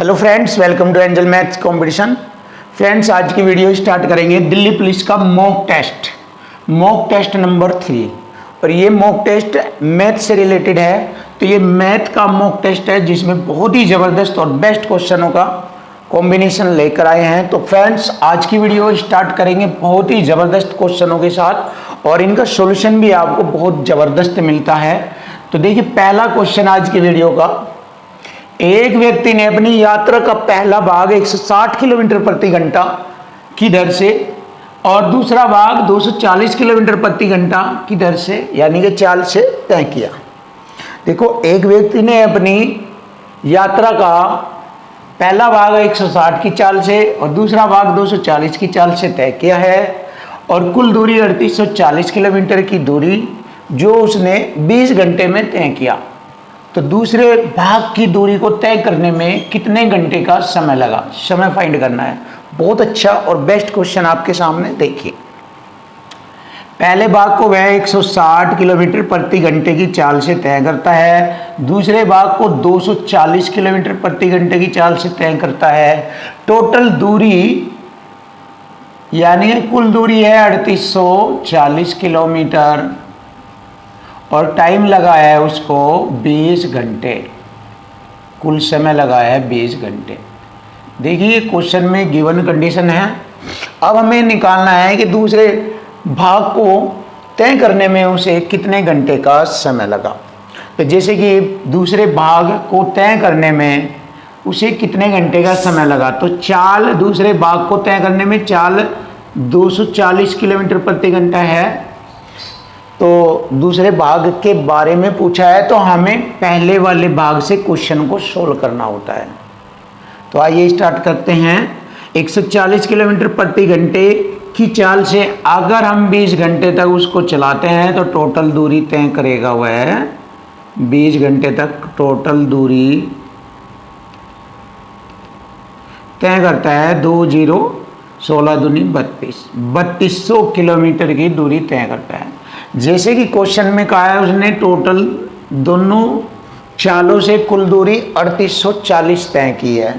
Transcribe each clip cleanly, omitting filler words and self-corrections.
Hello friends, welcome to angel maths competition. Friends, आज की video start करेंगे Delhi police का मॉक टेस्ट नंबर 3। और ये मॉक टेस्ट मैथ से रिलेटेड है। तो ये मैथ का मॉक टेस्ट है जिसमें बहुत ही ज़बरदस्त और बेस्ट क्वेश्चनों का कॉम्बिनेशन लेकर आए हैं। तो फ्रेंड्स, आज की वीडियो स्टार्ट करेंगे बहुत ही ज़बरदस्त क्वेश्चनों के साथ और इनका सॉल्यूशन भी आपको बहुत ज़बरदस्त मिलता है। तो देखिए, पहला क्वेश्चन आज की वीडियो का, एक व्यक्ति ने अपनी यात्रा का पहला भाग 160 किलोमीटर प्रति घंटा की दर से और दूसरा भाग 240 किलोमीटर प्रति घंटा की दर से यानी कि चाल से तय किया। देखो, एक व्यक्ति ने अपनी यात्रा का पहला भाग 160 की चाल से और दूसरा भाग 240 की चाल से तय किया है और कुल दूरी 3840 किलोमीटर की दूरी जो उसने 20 घंटे में तय किया। तो दूसरे भाग की दूरी को तय करने में कितने घंटे का समय लगा, समय फाइंड करना है। बहुत अच्छा और बेस्ट क्वेश्चन आपके सामने। देखिए, पहले भाग को वह 160 किलोमीटर प्रति घंटे की चाल से तय करता है, दूसरे भाग को 240 किलोमीटर प्रति घंटे की चाल से तय करता है। टोटल दूरी यानी कुल दूरी है 3840 किलोमीटर और टाइम लगा है उसको 20 घंटे। कुल समय लगा है 20 घंटे। देखिए, क्वेश्चन में गिवन कंडीशन है। अब हमें निकालना है कि दूसरे भाग को तय करने में उसे कितने घंटे का समय लगा। तो जैसे कि दूसरे भाग को तय करने में उसे कितने घंटे का समय लगा, तो चाल दूसरे भाग को तय करने में चाल 240 किलोमीटर प्रति घंटा है। तो दूसरे भाग के बारे में पूछा है तो हमें पहले वाले भाग से क्वेश्चन को सोल्व करना होता है। तो आइए स्टार्ट करते हैं। 140 किलोमीटर प्रति घंटे की चाल से अगर हम 20 घंटे तक उसको चलाते हैं तो टोटल दूरी तय करेगा वह 20 घंटे तक टोटल दूरी तय करता है। 16 दूनी 3200 किलोमीटर की दूरी तय करता है। जैसे कि क्वेश्चन में कहा है उसने टोटल दोनों चालों से कुल दूरी 3840 तय की है।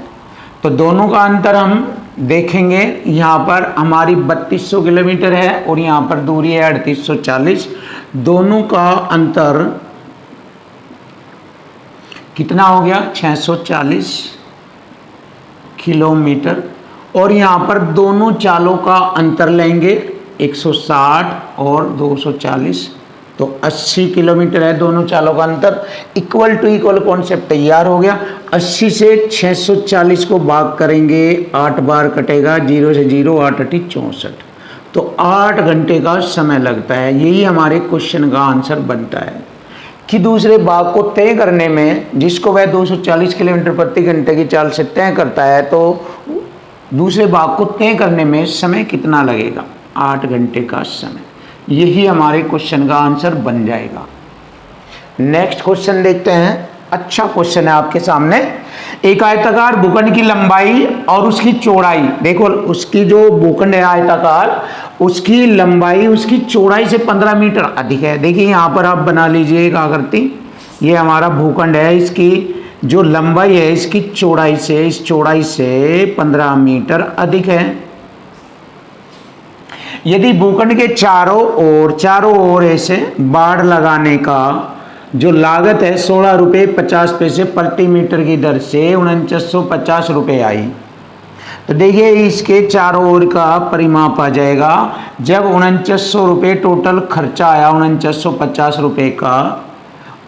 तो दोनों का अंतर हम देखेंगे। यहाँ पर हमारी 3200 किलोमीटर है और यहाँ पर दूरी है 3840। दोनों का अंतर कितना हो गया, 640 किलोमीटर। और यहाँ पर दोनों चालों का अंतर लेंगे 160 और 240, तो 80 किलोमीटर है दोनों चालों का अंतर। इक्वल टू इक्वल कॉन्सेप्ट तैयार हो गया। 80 से 640 को भाग करेंगे, 8 बार कटेगा, 0 से 0 8 8 64, तो 8 घंटे का समय लगता है। यही हमारे क्वेश्चन का आंसर बनता है कि दूसरे भाग को तय करने में जिसको वह 240 किलोमीटर प्रति घंटे की चाल से तय करता है तो दूसरे भाग को तय करने में समय कितना लगेगा, 8 घंटे का समय। यही हमारे क्वेश्चन का आंसर बन जाएगा। नेक्स्ट क्वेश्चन देखते हैं। अच्छा क्वेश्चन है आपके सामने। एक आयताकार भूखंड की लंबाई और उसकी चौड़ाई, देखो उसकी जो भूखंड है आयताकार, उसकी लंबाई उसकी चौड़ाई से 15 मीटर अधिक है। देखिए, यहाँ पर आप बना लीजिए एक आकृति। ये हमारा भूखंड है, इसकी जो लंबाई है इसकी चौड़ाई से, इस चौड़ाई से 15 मीटर अधिक है। यदि भूखंड के चारों ओर ऐसे बाड़ लगाने का जो लागत है 16 रुपये 50 पैसे प्रति मीटर की दर से 4950 रुपये आई, तो देखिए इसके चारों ओर का परिमाप आ जाएगा। जब 4900 रुपये टोटल खर्चा आया 4950 रुपये का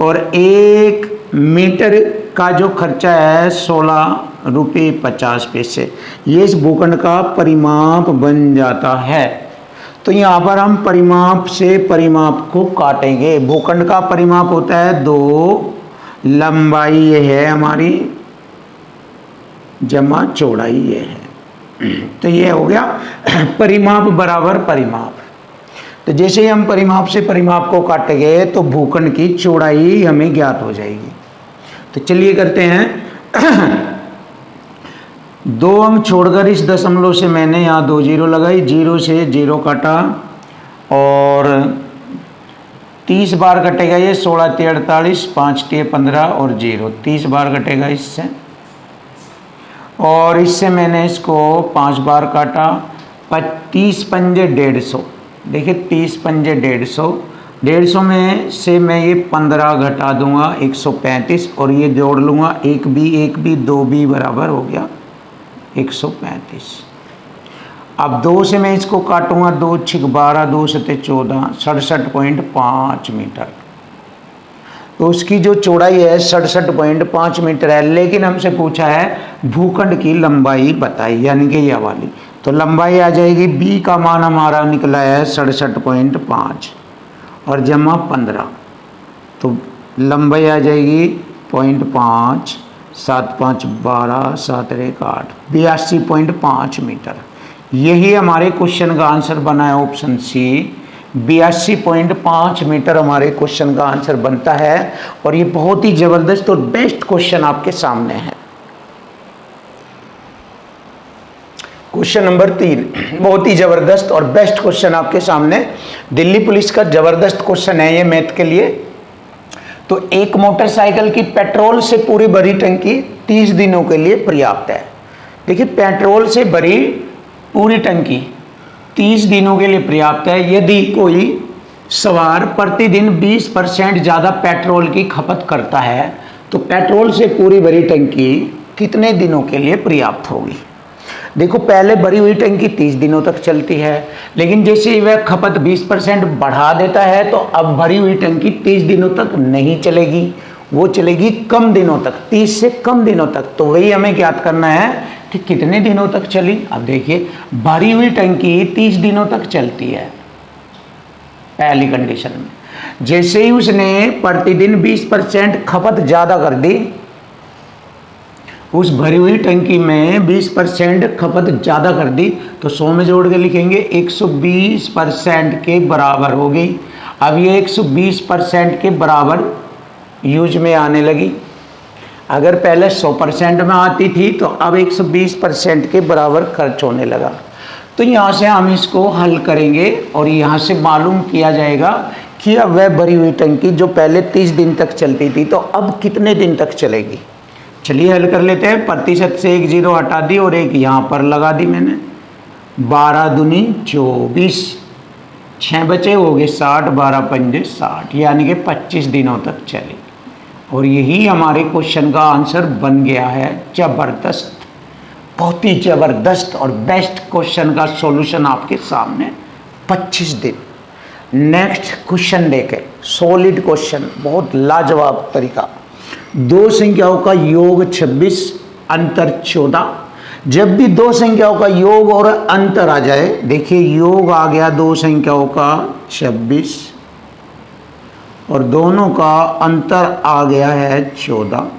और 1 मीटर का जो खर्चा है 16 रुपये 50 पैसे, ये इस भूखंड का परिमाप बन जाता है। तो यहाँ पर हम परिमाप से परिमाप को काटेंगे। भूखंड का परिमाप होता है 2, लंबाई ये है हमारी जमा चौड़ाई ये है। तो ये हो गया परिमाप बराबर परिमाप। तो जैसे ही हम परिमाप से परिमाप को काटेंगे तो भूखंड की चौड़ाई हमें ज्ञात हो जाएगी। तो चलिए करते हैं। 2 अंक छोड़कर इस दशमलव से मैंने यहाँ 2 जीरो लगाई, 0 से 0 काटा और 30 बार कटेगा ये, 16 × 48, 5 × 15 और 0, 30 बार कटेगा इससे। और इससे मैंने इसको 5 बार काटा, 30 पंजे 150। देखिए 30 पंजे 150 में से मैं ये 15 घटा दूंगा 135 और ये जोड़ लूँगा, एक बी 2 बी बराबर हो गया 135। अब 2 से मैं इसको काटूंगा, 2 6 12, 2 7 14, 67.5 मीटर। तो उसकी जो चौड़ाई है 67.5 मीटर है, लेकिन हमसे पूछा है भूखंड की लंबाई बताई, यानी कि यह वाली। तो लंबाई आ जाएगी, बी का मान हमारा निकला है 67.5 और जमा 15, तो लंबाई आ जाएगी 0.5, 7 5 12, 7 1 8, 82.5 मीटर। यही हमारे क्वेश्चन का आंसर बना है, ऑप्शन सी 82.5 मीटर हमारे क्वेश्चन का आंसर बनता है। और ये बहुत ही जबरदस्त और बेस्ट क्वेश्चन आपके सामने है। क्वेश्चन नंबर 3 बहुत ही जबरदस्त और बेस्ट क्वेश्चन आपके सामने, दिल्ली पुलिस का जबरदस्त क्वेश्चन है ये मैथ के लिए। तो एक मोटरसाइकिल की पेट्रोल से पूरी भरी टंकी 30 दिनों के लिए पर्याप्त है। देखिए पेट्रोल से भरी पूरी टंकी 30 दिनों के लिए पर्याप्त है। यदि कोई सवार प्रतिदिन 20% ज़्यादा पेट्रोल की खपत करता है तो पेट्रोल से पूरी भरी टंकी कितने दिनों के लिए पर्याप्त होगी। देखो पहले भरी हुई टंकी 30 दिनों तक चलती है, लेकिन जैसे ही वह खपत 20% बढ़ा देता है तो अब भरी हुई टंकी 30 दिनों तक नहीं चलेगी, वो चलेगी कम दिनों तक, 30 से कम दिनों तक। तो वही हमें ज्ञात करना है कि कितने दिनों तक चली। अब देखिए भरी हुई टंकी 30 दिनों तक चलती है पहली कंडीशन में। जैसे ही उसने प्रतिदिन 20% खपत ज़्यादा कर दी, उस भरी हुई टंकी में 20% खपत ज़्यादा कर दी, तो 100 में जोड़ के लिखेंगे 120% के बराबर हो गई। अब ये 120% के बराबर यूज में आने लगी। अगर पहले 100% में आती थी तो अब 120% के बराबर खर्च होने लगा। तो यहाँ से हम इसको हल करेंगे और यहाँ से मालूम किया जाएगा कि अब वह भरी हुई टंकी जो पहले 30 दिन तक चलती थी तो अब कितने दिन तक चलेगी। चलिए हल कर लेते हैं। प्रतिशत से एक जीरो हटा दी और एक यहाँ पर लगा दी मैंने। 12 दूनी 24, 6 बचे हो गए 60, 12 पंजे 60, यानी कि 25 दिनों तक चली। और यही हमारे क्वेश्चन का आंसर बन गया है। जबरदस्त, बहुत ही जबरदस्त और बेस्ट क्वेश्चन का सॉल्यूशन आपके सामने, 25 दिन। नेक्स्ट क्वेश्चन देखें, सॉलिड क्वेश्चन, बहुत लाजवाब तरीका। दो संख्याओं का योग 26, अंतर 14। जब भी दो संख्याओं का योग और अंतर आ जाए, देखिए योग आ गया दो संख्याओं का 26 और दोनों का अंतर आ गया है 14।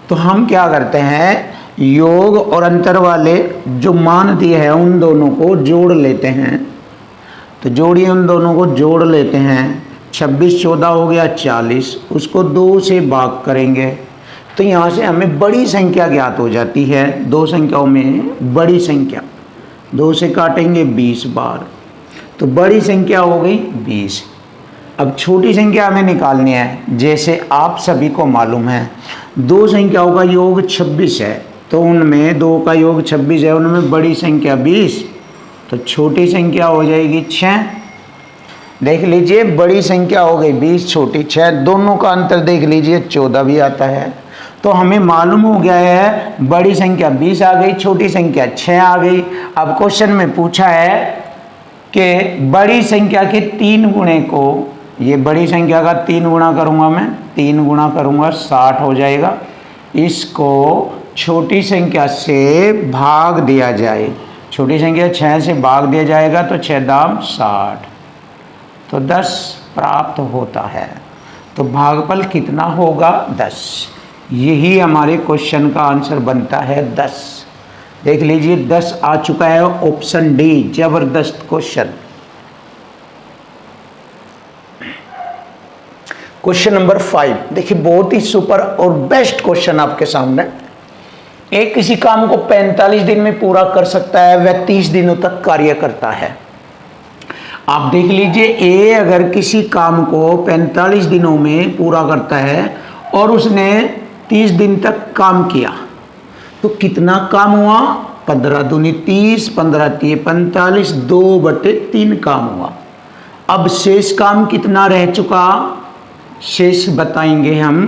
तो हम क्या करते हैं, योग और अंतर वाले जो मान दिए हैं उन दोनों को जोड़ लेते हैं। तो जोड़िए, उन दोनों को जोड़ लेते हैं। 26 14 हो गया 40, उसको 2 से भाग करेंगे तो यहाँ से हमें बड़ी संख्या ज्ञात हो जाती है। दो संख्याओं में बड़ी संख्या, 2 से काटेंगे 20 बार, तो बड़ी संख्या हो गई 20। अब छोटी संख्या हमें निकालनी है। जैसे आप सभी को मालूम है दो संख्याओं का योग 26 है, तो उनमें 2 का योग 26 है, उनमें बड़ी संख्या 20, तो छोटी संख्या हो जाएगी 6। देख लीजिए बड़ी संख्या हो गई 20, छोटी 6, दोनों का अंतर देख लीजिए 14 भी आता है। तो हमें मालूम हो गया है बड़ी संख्या 20 आ गई, छोटी संख्या 6 आ गई। अब क्वेश्चन में पूछा है कि बड़ी संख्या के 3 गुणे को, ये बड़ी संख्या का 3 गुणा करूँगा मैं, 3 गुणा करूँगा 60 हो जाएगा। इसको छोटी संख्या से भाग दिया जाए, छोटी संख्या 6 से भाग दिया जाएगा तो 6 दाम 60, तो 10 प्राप्त होता है। तो भागफल कितना होगा, 10। यही हमारे क्वेश्चन का आंसर बनता है 10। देख लीजिए 10 आ चुका है, ऑप्शन डी, जबरदस्त क्वेश्चन। क्वेश्चन नंबर 5 देखिए, बहुत ही सुपर और बेस्ट क्वेश्चन आपके सामने। एक किसी काम को 45 दिन में पूरा कर सकता है, वह 30 दिनों तक कार्य करता है। आप देख लीजिए, ए अगर किसी काम को 45 दिनों में पूरा करता है और उसने 30 दिन तक काम किया, तो कितना काम हुआ, 15 दूनी 30, 15 तिये 45, 2/3 काम हुआ। अब शेष काम कितना रह चुका, शेष बताएंगे हम,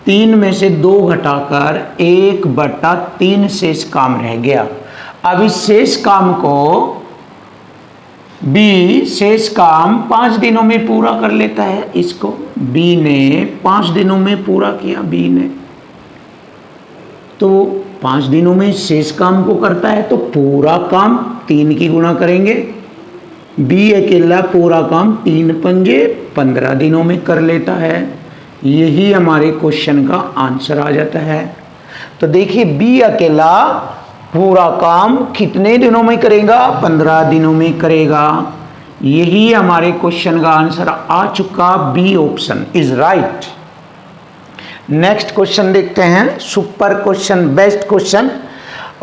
3 में से 2 घटाकर 1/3 शेष काम रह गया। अब इस शेष काम को बी शेष काम 5 दिनों में पूरा कर लेता है। इसको बी ने 5 दिनों में पूरा किया, बी ने तो 5 दिनों में शेष काम को करता है, तो पूरा काम 3 की गुणा करेंगे। बी अकेला पूरा काम 3 पंजे 15 दिनों में कर लेता है। यही हमारे क्वेश्चन का आंसर आ जाता है। तो देखिए बी अकेला पूरा काम कितने दिनों में करेगा, 15 दिनों में करेगा। यही हमारे क्वेश्चन का आंसर आ चुका, B option is right. Next question देखते हैं, सुपर क्वेश्चन, बेस्ट क्वेश्चन।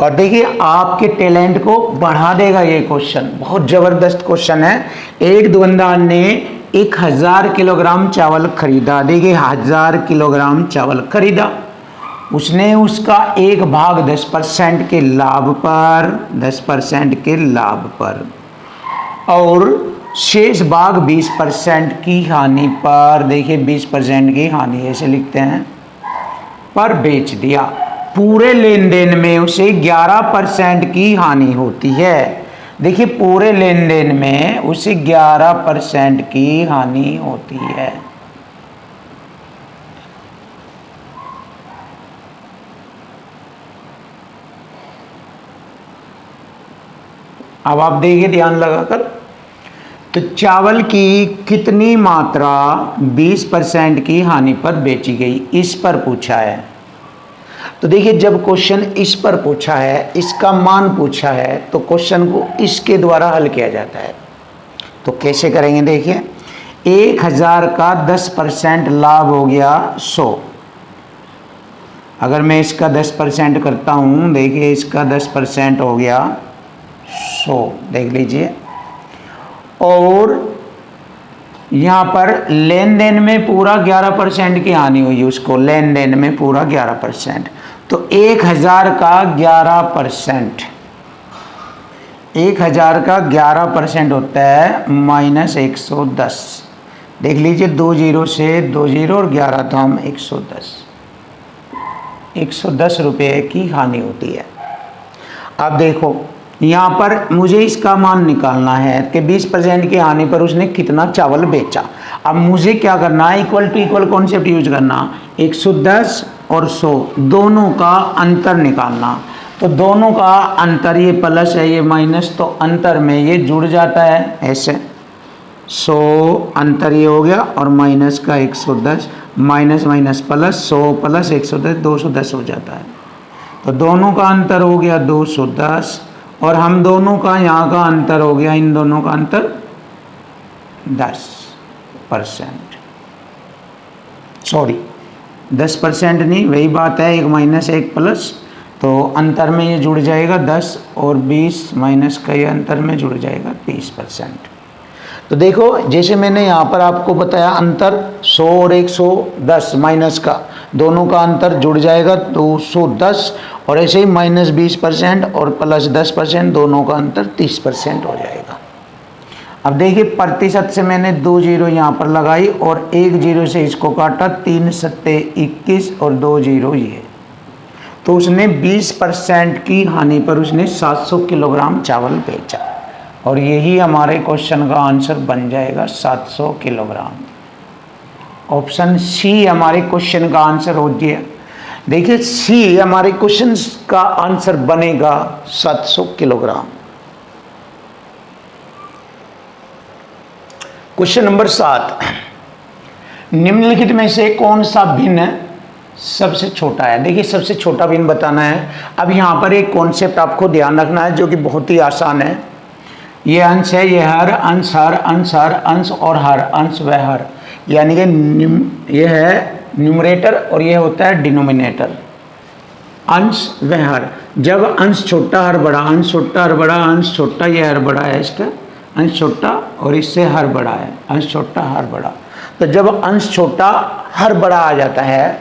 और देखिए आपके टैलेंट को बढ़ा देगा ये क्वेश्चन, बहुत जबरदस्त क्वेश्चन है। एक दुकानदार ने 1000 किलोग्राम चावल खरीदा। देखिए 1000 किलोग्राम चावल खरीदा, उसने उसका एक भाग 10% के लाभ पर, 10% के लाभ पर, और शेष भाग 20% की हानि पर, देखिए 20% की हानि ऐसे लिखते हैं, पर बेच दिया। पूरे लेन देन में उसे 11% की हानि होती है। देखिए पूरे लेन देन में उसे 11% की हानि होती है। अब आप देखिए ध्यान लगाकर, तो चावल की कितनी मात्रा 20% की हानि पर बेची गई, इस पर पूछा है। तो देखिए जब क्वेश्चन इस पर पूछा है, इसका मान पूछा है, तो क्वेश्चन को इसके द्वारा हल किया जाता है। तो कैसे करेंगे, देखिए 1000 का 10% लाभ हो गया 100। अगर मैं इसका 10% करता हूँ, देखिए इसका 10% हो गया 100, देख लीजिए। और यहाँ पर लेन देन में पूरा 11% की हानि हुई, उसको लेन देन में पूरा 11%। तो 1000 का 11%, 1000 का 11% होता है -110। देख लीजिए 2 0 से 2 0 और 11 तो हम 110 रुपये की हानि होती है। अब देखो यहाँ पर मुझे इसका मान निकालना है कि 20% की हानि पर उसने कितना चावल बेचा। अब मुझे क्या करना है, equal to equal concept use करना, 110 और 100 दोनों का अंतर निकालना। तो दोनों का अंतर, ये प्लस है ये माइनस, तो अंतर में ये जुड़ जाता है ऐसे। 100 अंतर ये हो गया और माइनस का 110, माइनस माइनस प्लस, 100 प्लस 110 210 हो जाता है। तो दोनों का अंतर हो गया 210, और हम दोनों का यहाँ का अंतर हो गया, इन दोनों का अंतर 10%, सॉरी 10% नहीं, वही बात है, एक माइनस एक प्लस, तो अंतर में ये जुड़ जाएगा 10 और 20 माइनस का ये अंतर में जुड़ जाएगा 30%। तो देखो जैसे मैंने यहाँ पर आपको बताया, अंतर 100 और 110 माइनस का, दोनों का अंतर जुड़ जाएगा 210, और ऐसे ही -20% और +10%, दोनों का अंतर 30% हो जाएगा। अब देखिए प्रतिशत से मैंने 2 0 यहाँ पर लगाई और 1 0 से इसको काटा, 3 सत्ते 21 और 2 0 ये, तो उसने 20% की हानि पर उसने 700 किलोग्राम चावल बेचा, और यही हमारे क्वेश्चन का आंसर बन जाएगा 700 किलोग्राम। ऑप्शन सी हमारे क्वेश्चन का आंसर हो गया। देखिए सी हमारे क्वेश्चन का आंसर बनेगा 700 किलोग्राम। क्वेश्चन नंबर 7, निम्नलिखित में से कौन सा भिन्न सबसे छोटा है। देखिए सबसे छोटा भिन्न बताना है। अब यहाँ पर एक कॉन्सेप्ट आपको ध्यान रखना है जो कि बहुत ही आसान है। ये अंश है, ये हर, अंश हर, अंश हर, अंश और हर, अंश व हर, यानी कि ये है न्यूमरेटर और ये होता है डिनोमिनेटर, अंश व हर। जब अंश छोटा हर बड़ा, अंश छोटा हर बड़ा, अंश छोटा ये हर बड़ा है, इसका अंश छोटा और इससे हर बड़ा है, अंश छोटा हर बड़ा। तो जब अंश छोटा हर बड़ा आ जाता है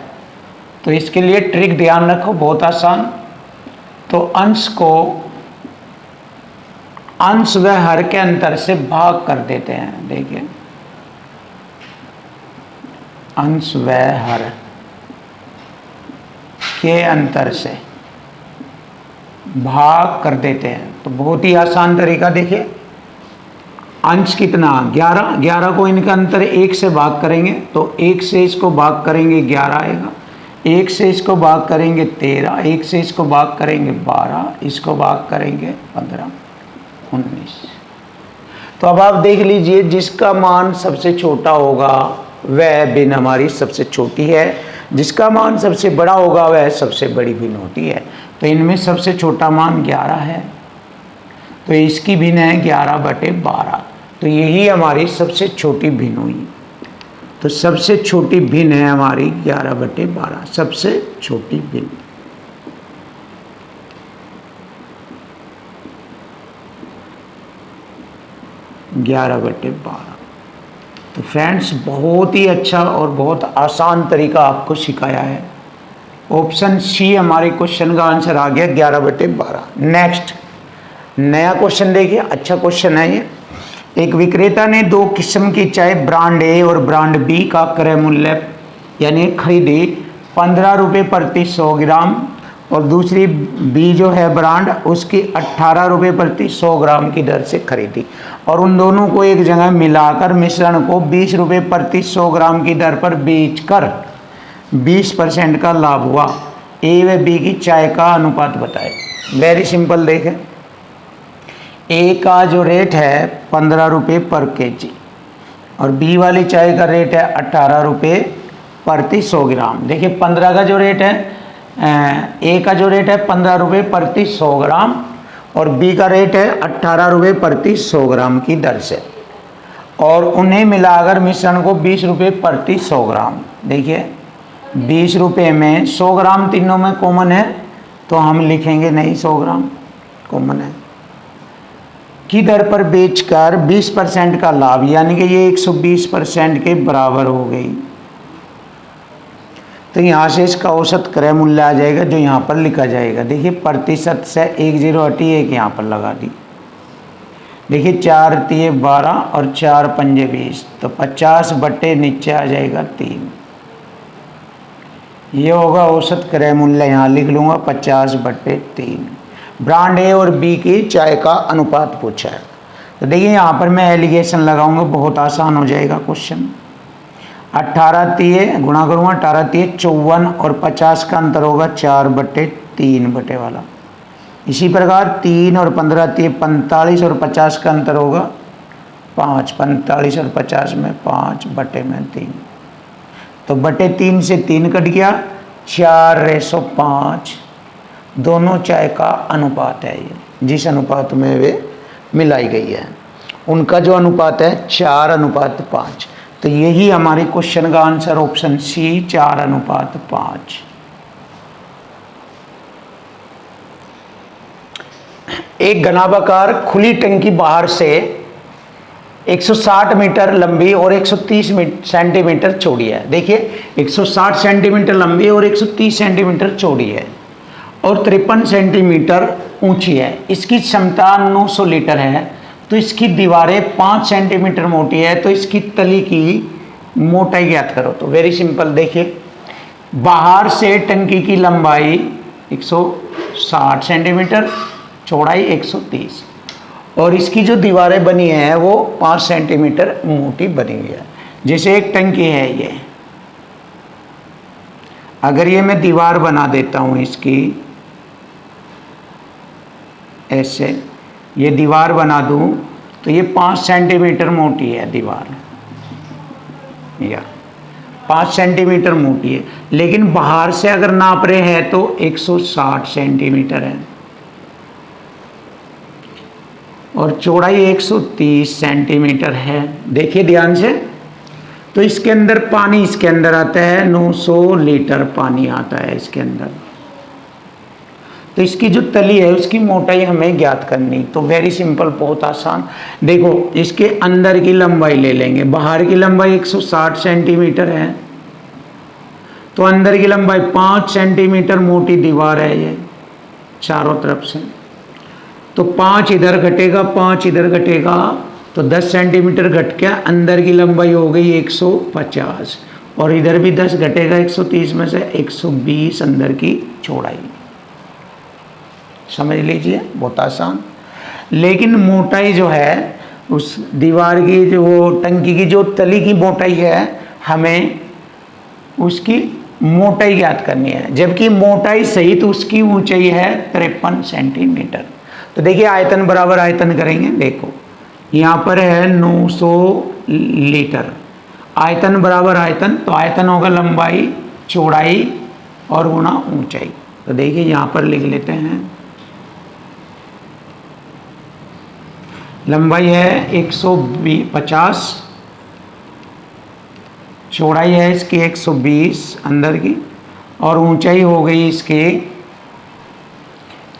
तो इसके लिए ट्रिक ध्यान रखो, बहुत आसान। तो अंश को अंश व हर के अंतर से भाग कर देते हैं। देखिए अंश व हर के अंतर से भाग कर देते हैं। तो बहुत ही आसान तरीका। देखिए अंश कितना 11, 11 को इनका अंतर 1 से भाग करेंगे तो 1 से इसको भाग करेंगे 11 आएगा, 1 से इसको भाग करेंगे 13, 1 से इसको भाग करेंगे 12, इसको भाग करेंगे 15, 19। तो अब आप देख लीजिए जिसका मान सबसे छोटा होगा वह भिन्न हमारी सबसे छोटी है, जिसका मान सबसे बड़ा होगा वह सबसे बड़ी भिन्न होती है। तो इनमें सबसे छोटा मान 11 है, तो इसकी भिन्न है 11/12। तो यही हमारी सबसे छोटी भिन्न हुई। तो सबसे छोटी भिन्न है हमारी 11/12, सबसे छोटी भिन्न। तो फ्रेंड्स बहुत ही अच्छा और बहुत आसान तरीका आपको सिखाया है। ऑप्शन सी हमारे क्वेश्चन का आंसर आ गया 11/12। नेक्स्ट नया क्वेश्चन देखिए, अच्छा क्वेश्चन है ये। एक विक्रेता ने 2 किस्म की चाय ब्रांड ए और ब्रांड बी का क्रय मूल्य यानी खरीदी 15 रुपये प्रति 100 ग्राम और दूसरी बी जो है ब्रांड उसकी 18 रुपये प्रति 100 ग्राम की दर से खरीदी, और उन दोनों को एक जगह मिलाकर मिश्रण को 20 रुपये प्रति 100 ग्राम की दर पर बेचकर 20% का लाभ हुआ। ए व बी की चाय का अनुपात बताए। वेरी सिंपल देखें, ए का जो रेट है 15 रुपये पर केजी और बी वाली चाय का रेट है 18 रुपये प्रति 100 ग्राम। देखिए 15 का जो रेट है ए का जो रेट है 15 रुपये प्रति 100 ग्राम और बी का रेट है 18 रुपये प्रति 100 ग्राम की दर से, और उन्हें मिलाकर मिश्रण को 20 रुपये प्रति 100 ग्राम। देखिए 20 रुपये में 100 ग्राम तीनों में कॉमन है तो हम लिखेंगे नहीं 100 ग्राम कॉमन है की दर पर बेचकर 20% का लाभ, यानी कि ये 120% के बराबर हो गई। तो यहाँ से इसका औसत क्रय मूल्य आ जाएगा जो यहाँ पर लिखा जाएगा। देखिए प्रतिशत से 10 हटी, एक यहाँ पर लगा दी। देखिए 4 तिये 12 और 4 पंजे 20, तो 50 बटे नीचे आ जाएगा 3। ये होगा औसत क्रय मूल्य, यहाँ लिख लूँगा 50/3। ब्रांड ए और बी की चाय का अनुपात पूछा है। तो देखिए यहाँ पर मैं एलिगेशन लगाऊंगा, बहुत आसान हो जाएगा क्वेश्चन। 18 तिये गुणा करूँगा 18 तिये 54 और 50 का अंतर होगा 4/3 बटे वाला। इसी प्रकार 3 और 15 तिये 45 और 50 का अंतर होगा 5, 45 और 50 में 5/3। तो बटे 3 से 3 कट गया, 4:5 दोनों चाय का अनुपात है ये, जिस अनुपात में वे मिलाई गई है उनका जो अनुपात है 4:5। तो यही हमारे क्वेश्चन का आंसर ऑप्शन सी 4:5। एक घनाभाकार खुली टंकी बाहर से 160 मीटर लंबी और 130 सेंटीमीटर चौड़ी है। देखिए 160 सेंटीमीटर लंबी और 130 सेंटीमीटर चौड़ी है और 53 सेंटीमीटर ऊंची है। इसकी क्षमता 900 लीटर है। तो इसकी दीवारें 5 सेंटीमीटर मोटी है, तो इसकी तली की मोटाई ज्ञात करो। तो वेरी सिंपल, देखिए बाहर से टंकी की लंबाई 160 सेंटीमीटर, चौड़ाई 130 और इसकी जो दीवारें बनी हैं वो 5 सेंटीमीटर मोटी बनी हुई है। जैसे एक टंकी है ये, अगर ये मैं दीवार बना देता हूँ इसकी ऐसे, ये दीवार बना दूँ तो ये 5 सेंटीमीटर मोटी है दीवार, या 5 सेंटीमीटर मोटी है, लेकिन बाहर से अगर नाप रहे हैं तो 160 सेंटीमीटर है और चौड़ाई 130 सेंटीमीटर है। देखिए ध्यान से, तो इसके अंदर पानी, इसके अंदर आता है 900 लीटर पानी आता है इसके अंदर। तो इसकी जो तली है उसकी मोटाई हमें ज्ञात करनी। तो वेरी सिंपल, बहुत आसान। देखो इसके अंदर की लंबाई ले लेंगे, बाहर की लंबाई 160 सेंटीमीटर है तो अंदर की लंबाई 5 सेंटीमीटर मोटी दीवार है ये, चारों तरफ से। तो 5 इधर घटेगा, 5 इधर घटेगा, तो 10 सेंटीमीटर घट के अंदर की लंबाई हो गई 150, और इधर भी 10 घटेगा 130 में से 120 अंदर की चौड़ाई। समझ लीजिए, बहुत आसान। लेकिन मोटाई जो है उस दीवार की, जो टंकी की जो तली की मोटाई है, हमें उसकी मोटाई ज्ञात करनी है, जबकि मोटाई सहित उसकी ऊंचाई है 53 सेंटीमीटर। तो देखिए आयतन बराबर आयतन करेंगे। देखो यहाँ पर है 900 लीटर, आयतन बराबर आयतन, तो आयतन होगा लंबाई चौड़ाई और गुणा ऊंचाई। तो देखिए यहाँ पर लिख लेते हैं, लंबाई है 150, चौड़ाई है इसकी 120 अंदर की, और ऊंचाई हो गई इसकी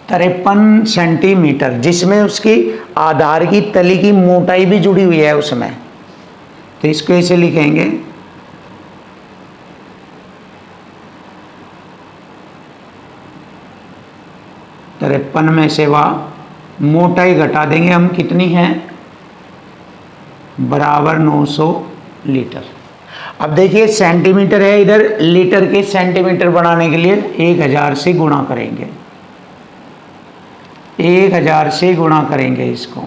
53 सेंटीमीटर, जिसमें उसकी आधार की तली की मोटाई भी जुड़ी हुई है उसमें। तो इसको ऐसे लिखेंगे, तिरपन में से वह मोटाई घटा देंगे हम, कितनी है, बराबर 900 लीटर। अब देखिए सेंटीमीटर है इधर, लीटर के सेंटीमीटर बनाने के लिए 1000 से गुणा करेंगे, 1000 से गुणा करेंगे इसको।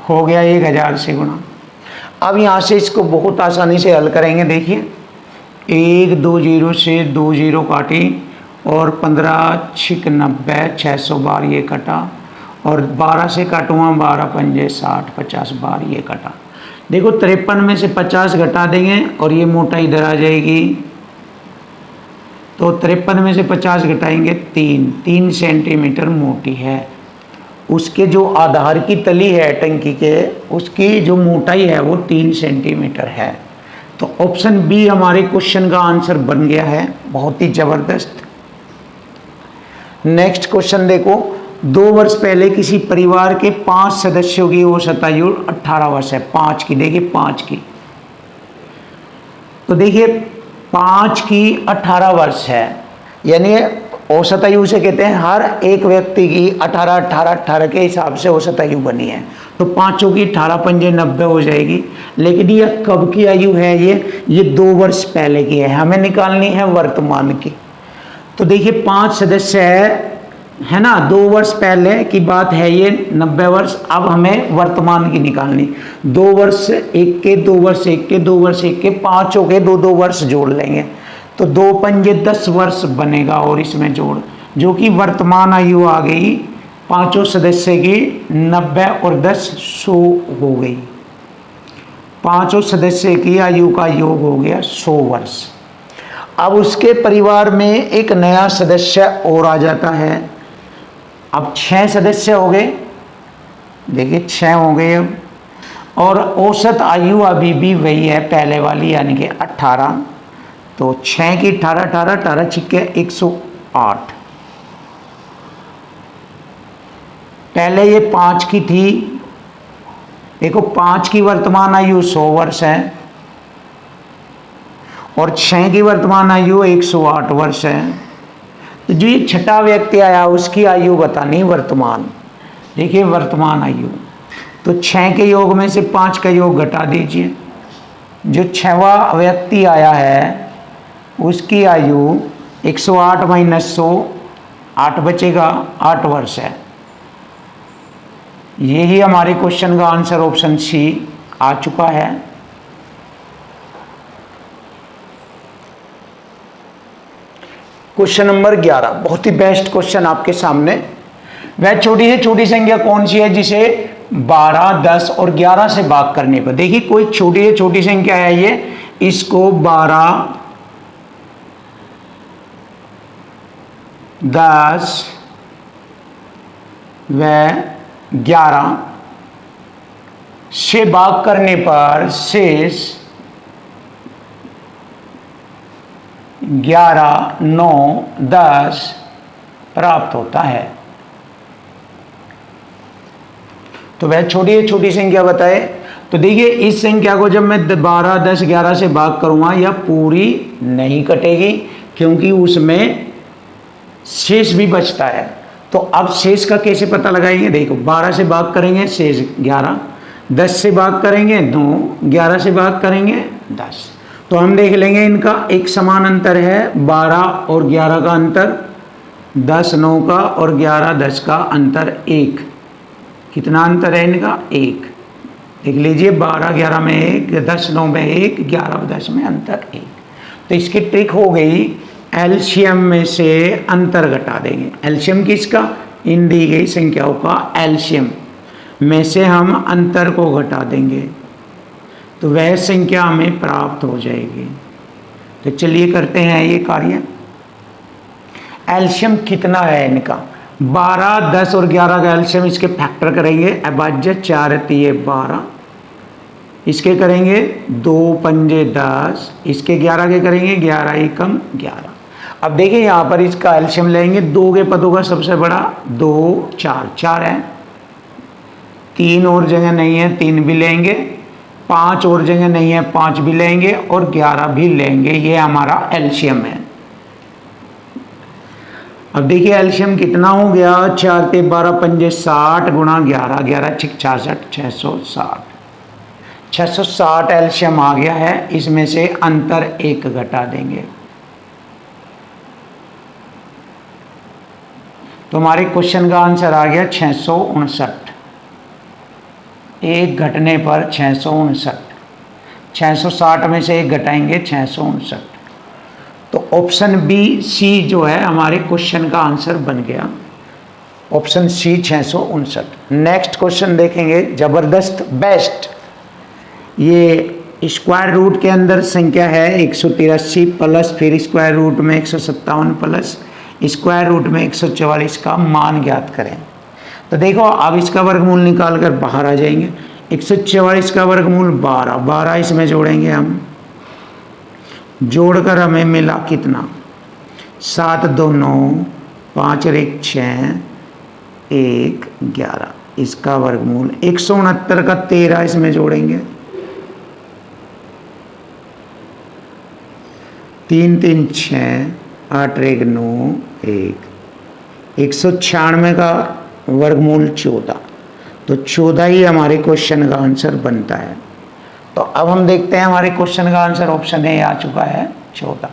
हो गया 1000 से गुणा। अब यहाँ से इसको बहुत आसानी से हल करेंगे। देखिए 1 2 0 से 2 0 काटी, और 15 6 90, 600 बार ये कटा, और 12 से काटूँगा 12 पंजे 60, 50 बार ये कटा। देखो 53 में से 50 घटा देंगे और ये मोटाई इधर आ जाएगी, तो 53 में से 50 घटाएंगे 3 सेंटीमीटर मोटी है। उसके जो आधार की तली है टंकी के, उसकी जो मोटाई है वो 3 सेंटीमीटर है। तो ऑप्शन बी हमारे क्वेश्चन का आंसर बन गया है। बहुत ही जबरदस्त। नेक्स्ट क्वेश्चन देखो, 2 वर्ष पहले किसी परिवार के 5 सदस्यों की औसत आयु 18 वर्ष है। 5 की, देखिए 5 की, तो देखिए 5 की 18 वर्ष है, यानी औसत आयु से कहते हैं हर एक व्यक्ति की 18 18 18 के हिसाब से औसत आयु बनी है। तो पाँचों की 18 पंजे 90 हो जाएगी। लेकिन ये कब की आयु है, ये 2 वर्ष पहले की है, हमें निकालनी है वर्तमान की। तो देखिए 5 सदस्य है ना, 2 वर्ष पहले की बात है ये, 90 वर्ष। अब हमें वर्तमान की निकालनी, 2 वर्ष एक के, 2 वर्ष एक के, 2 वर्ष एक के, पाँचों के 2 वर्ष जोड़ लेंगे, तो 2 पंजे 10 वर्ष बनेगा, और इसमें जोड़, जो कि वर्तमान आयु आ गई पाँचों सदस्य की 90 और 10 100 हो गई। पाँचों सदस्य की आयु का योग हो गया 100 वर्ष। अब उसके परिवार में एक नया सदस्य और आ जाता है। अब 6 सदस्य हो गए, देखिए 6 हो गए अब, और औसत आयु अभी भी वही है पहले वाली, यानी कि 18। तो 6 की 18 18 18 छिक्के 108। पहले ये 5 की थी, देखो 5 की वर्तमान आयु 100 वर्ष है, और 6 की वर्तमान आयु 108 वर्ष है। तो जो ये छठा व्यक्ति आया उसकी आयु बतानी वर्तमान। देखिए वर्तमान आयु, तो 6 के योग में से 5 का योग घटा दीजिए। जो 6वां व्यक्ति आया है उसकी आयु 108 माइनस 100, 8 बचेगा, 8 वर्ष है। यही हमारे क्वेश्चन का आंसर ऑप्शन सी आ चुका है। क्वेश्चन नंबर 11, बहुत ही बेस्ट क्वेश्चन आपके सामने। वह छोटी से छोटी संख्या कौन सी है जिसे 12, 10 और 11 से भाग करने पर, देखिए कोई छोटी से छोटी संख्या है ये, इसको 12, 10 व 11 से भाग करने पर शेष 11, 9, 10 प्राप्त होता है। तो वह छोटी से छोटी संख्या बताए। तो देखिए इस संख्या को जब मैं 12, 10, 11 से भाग करूँगा यह पूरी नहीं कटेगी, क्योंकि उसमें शेष भी बचता है। तो अब शेष का कैसे पता लगाएंगे? देखो 12 से भाग करेंगे शेष 11, 10 से भाग करेंगे 9, 11 से भाग करेंगे 10। तो हम देख लेंगे इनका एक समान अंतर है, 12 और 11 का अंतर, 10 9 का और 11 10 का अंतर 1। कितना अंतर है इनका? 1। देख लीजिए 12 11 में 1, 10 9 में 1, 11 10 में अंतर 1। तो इसकी ट्रिक हो गई, एलसीएम में से अंतर घटा देंगे। एलसीएम किसका? इन दी गई संख्याओं का एलसीएम में से हम अंतर को घटा देंगे, तो वह संख्या हमें प्राप्त हो जाएगी। तो चलिए करते हैं ये कार्य। एलसीएम कितना है इनका? 12, 10 और 11 का एलसीएम इसके फैक्टर करेंगे, अभाज्य 4 3 12, इसके करेंगे 2 पंजे 10, इसके 11 के करेंगे 11 एकम 11। अब देखिए यहाँ पर इसका एलसीएम लेंगे, 2 के पदों का सबसे बड़ा 2 4 4 है, 3 और जगह नहीं है 3 भी लेंगे, 5 और जगह नहीं है 5 भी लेंगे और 11 भी लेंगे। ये हमारा एलसीएम है। अब देखिए एलसीएम कितना हो गया? 4 3 12 पंजे 60 गुणा 11, 11 6 66, 660। 660 एलसीएम आ गया है। इसमें से अंतर 1 घटा देंगे, तो हमारे क्वेश्चन का आंसर आ गया 659। 1 घटने पर 659, 660 में से 1 घटाएंगे 659। तो ऑप्शन बी सी जो है हमारे क्वेश्चन का आंसर बन गया, ऑप्शन सी 659। नेक्स्ट क्वेश्चन देखेंगे, जबरदस्त बेस्ट। ये स्क्वायर रूट के अंदर संख्या है 183 प्लस फिर स्क्वायर रूट में 157 प्लस स्क्वायर रूट में 144 का मान ज्ञात करें। तो देखो अब इसका वर्गमूल निकाल कर बाहर आ जाएंगे। 144 का वर्गमूल 12, 12 इसमें जोड़ेंगे हम, जोड़कर हमें मिला कितना? 7 2 9, 5 और 1 6, 1 11। इसका वर्गमूल 169 का 13 इसमें जोड़ेंगे, 3 3 6, 8 1 9 1। 196 का वर्गमूल 14, तो 14 ही हमारे क्वेश्चन का आंसर बनता है। तो अब हम देखते हैं हमारे क्वेश्चन का आंसर ऑप्शन ए आ चुका है 14।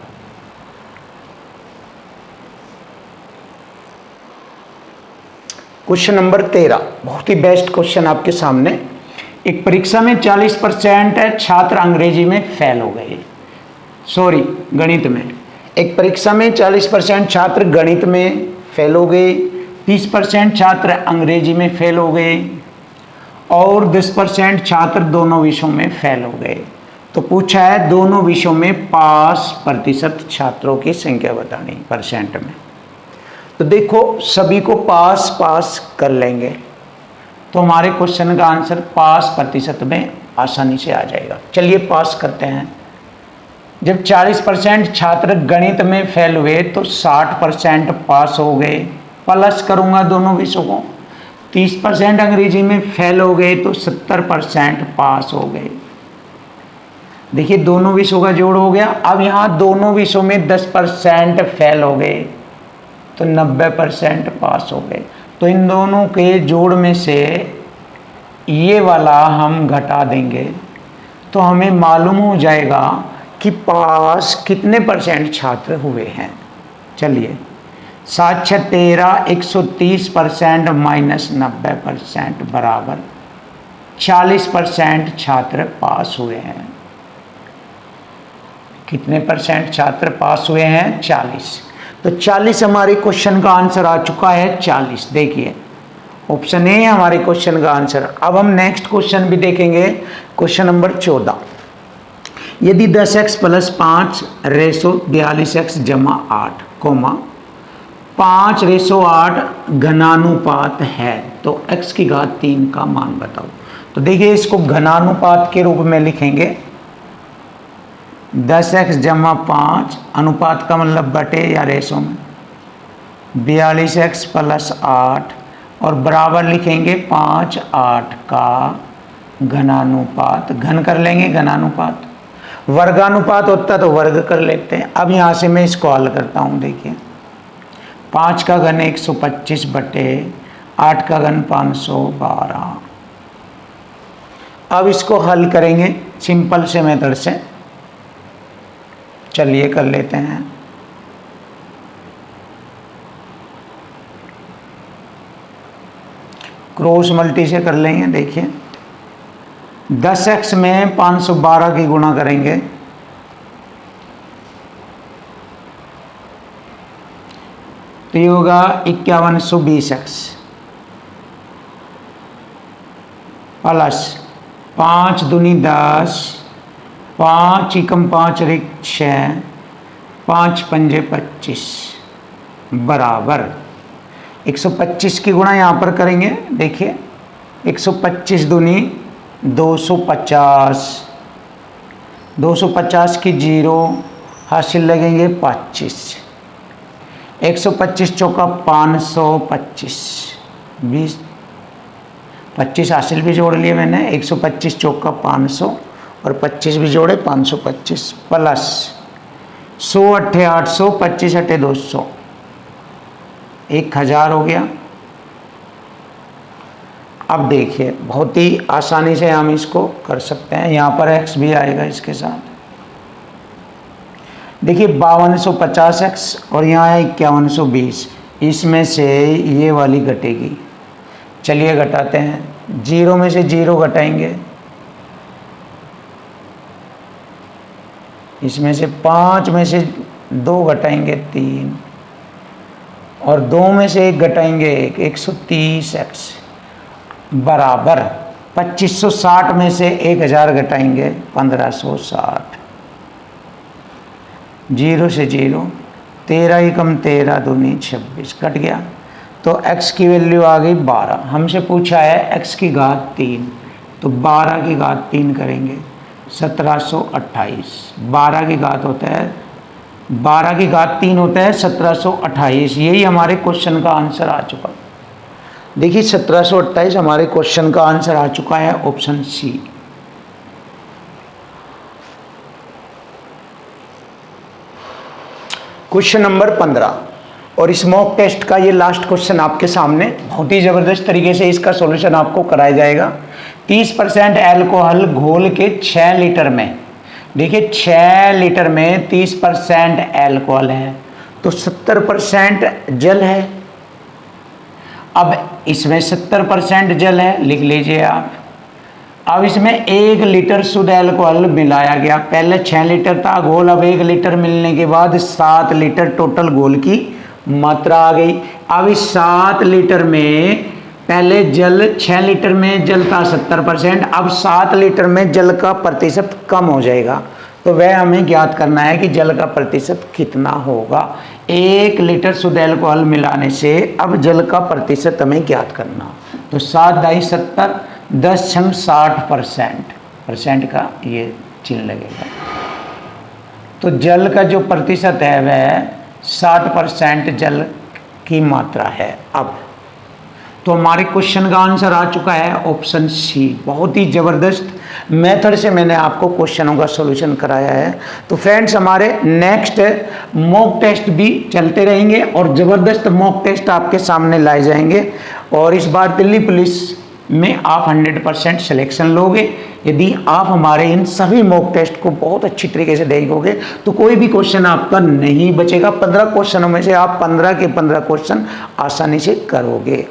क्वेश्चन नंबर 13 बहुत ही बेस्ट क्वेश्चन आपके सामने। एक परीक्षा में 40% छात्र अंग्रेजी में फेल हो गए, सॉरी गणित में। एक परीक्षा में 40% छात्र गणित में फेल हो गए, 30% छात्र अंग्रेजी में फेल हो गए और 10% छात्र दोनों विषयों में फेल हो गए। तो पूछा है दोनों विषयों में पास प्रतिशत छात्रों की संख्या बतानी परसेंट में। तो देखो सभी को पास पास कर लेंगे, तो हमारे क्वेश्चन का आंसर पास प्रतिशत में आसानी से आ जाएगा। चलिए पास करते हैं। जब 40% छात्र गणित में फेल हुए तो 60% पास हो गए, प्लस करूंगा दोनों विषयों को। 30% अंग्रेजी में फेल हो गए तो 70% पास हो गए। देखिए दोनों विषयों का जोड़ हो गया। अब यहाँ दोनों विषयों में 10% फेल हो गए तो 90% पास हो गए। तो इन दोनों के जोड़ में से ये वाला हम घटा देंगे तो हमें मालूम हो जाएगा कि पास कितने परसेंट छात्र हुए हैं। चलिए 7 6 13, 130% माइनस 90% बराबर 40% छात्र पास हुए हैं। कितने परसेंट छात्र पास हुए हैं? 40। तो 40 हमारे क्वेश्चन का आंसर आ चुका है 40। देखिए ऑप्शन ए है हमारे क्वेश्चन का आंसर। अब हम नेक्स्ट क्वेश्चन भी देखेंगे, क्वेश्चन नंबर 14। यदि 10x प्लस 5 रेशो 42x जमा 8 कोमा 5 रेशो 8 घनानुपात है तो x की घात 3 का मान बताओ। तो देखिए इसको घनानुपात के रूप में लिखेंगे। 10x जमा 5 अनुपात का मतलब बटे या रेशो में 42x प्लस 8 और बराबर लिखेंगे 5 8 का घनानुपात, घन कर लेंगे घनानुपात, वर्गानुपात होता तो वर्ग कर लेते हैं। अब यहाँ से मैं इसको हल करता हूँ। देखिए 5 का घन 125 बटे 8 का घन 512। अब इसको हल करेंगे सिंपल से मेथड से। चलिए कर लेते हैं। क्रॉस मल्टी से कर लेंगे। देखिए 10x में 512 की गुणा करेंगे तो ये होगा 5120x प्लस 5 दूनी 10, 5 एकम 5 रिक 6, 5 पंजे 25 बराबर 125 की गुणा यहाँ पर करेंगे। देखिए 125 दूनी 250, 250 की 0 हासिल लगेंगे 25, 125 चौका 525, 20 25 हासिल भी जोड़ लिए मैंने। 125 चौका 500 और 25 भी जोड़े 525 प्लस 100 अट्ठे 800, 25 अट्ठे 200, 1000 हो गया। अब देखिए बहुत ही आसानी से हम इसको कर सकते हैं। यहाँ पर x भी आएगा इसके साथ। देखिए 5250x और यहाँ है 5120, इसमें से ये वाली घटेगी। चलिए घटाते हैं। 0 में से 0 घटाएंगे, इसमें से 5 में से 2 घटाएंगे 3 और 2 में से 1 घटाएंगे 130x बराबर 2560 में से 1000 घटाएंगे 1560। 0 से 0, 13 एकम 13 दूनी 26 कट गया। तो x की वैल्यू आ गई 12। हमसे पूछा है x की घात 3, तो 12 की घात 3 करेंगे 1728। 12 की घात होता है 12 की घात 3 होता है 1728। यही हमारे क्वेश्चन का आंसर आ चुका। देखिए 1728 हमारे क्वेश्चन का आंसर आ चुका है, ऑप्शन सी। क्वेश्चन नंबर 15 और इस मॉक टेस्ट का ये लास्ट क्वेश्चन आपके सामने बहुत ही ज़बरदस्त तरीके से इसका सॉल्यूशन आपको कराया जाएगा। 30% एल्कोहल घोल के 6 लीटर में, देखिए 6 लीटर में 30% एल्कोहल है तो 70% जल है। अब इसमें 70% जल है, लिख लीजिए आप। अब इसमें 1 लीटर शुद्ध एल्कोहल मिलाया गया। पहले 6 लीटर था घोल, अब 1 लीटर मिलने के बाद 7 लीटर टोटल घोल की मात्रा आ गई। अब इस 7 लीटर में पहले जल 6 लीटर में जल था 70%, अब 7 लीटर में जल का प्रतिशत कम हो जाएगा। तो वह हमें ज्ञात करना है कि जल का प्रतिशत कितना होगा। 1 लीटर शुद्ध एल्कोहल मिलाने से अब जल का प्रतिशत हमें ज्ञात करना। तो 7 दाई 70, 10 छंग 60%, परसेंट का ये चिन्ह लगेगा। तो जल का जो प्रतिशत है वह 60% जल की मात्रा है। अब तो हमारे क्वेश्चन का आंसर आ चुका है ऑप्शन सी। बहुत ही ज़बरदस्त मेथड से मैंने आपको क्वेश्चनों का सॉल्यूशन कराया है। तो फ्रेंड्स हमारे नेक्स्ट मॉक टेस्ट भी चलते रहेंगे और ज़बरदस्त मॉक टेस्ट आपके सामने लाए जाएंगे। और इस बार दिल्ली पुलिस में आप 100% सिलेक्शन लोगे यदि आप हमारे इन सभी मॉक टेस्ट को बहुत अच्छी तरीके से देखोगे तो कोई भी क्वेश्चन आपका नहीं बचेगा। 15 क्वेश्चनों में से आप 15 के 15 क्वेश्चन आसानी से करोगे।